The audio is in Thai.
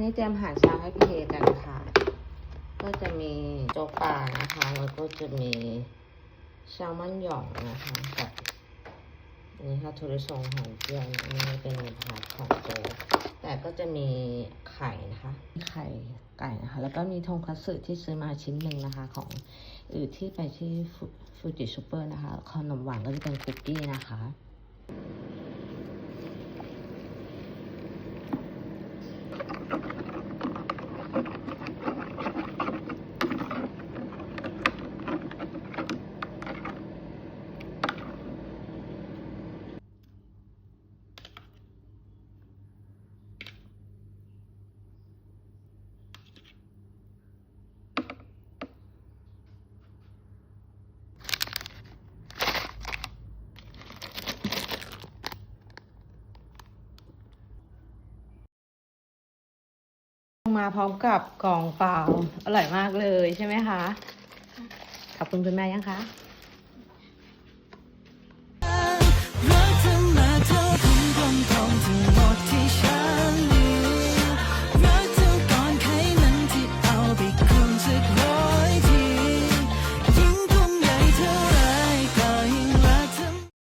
นี่เตรียมอาหารเช้าให้พี่เอกันค่ะก็จะมีโจ๊กปลานะคะแล้วก็จะมีแซลมอนหย่องนะคะกับนี่ค่ะถั่วลิสงหอมเจียวนะนี่เป็นพาร์ทของโจ๊กแต่ก็จะมีไข่นะคะไข่ไก่นะคะแล้วก็มีทงคัตสึที่ซื้อมาชิ้นหนึ่งนะคะของที่ไปที่ฟูจิซูเปอร์นะคะขนมหวานก็จะเป็นคุกกี้นะคะมาพร้อมกับกล่องเปล่าอร่อยมากเลยใช่ไหมคะขอบคุณคุณแม่ยังคะ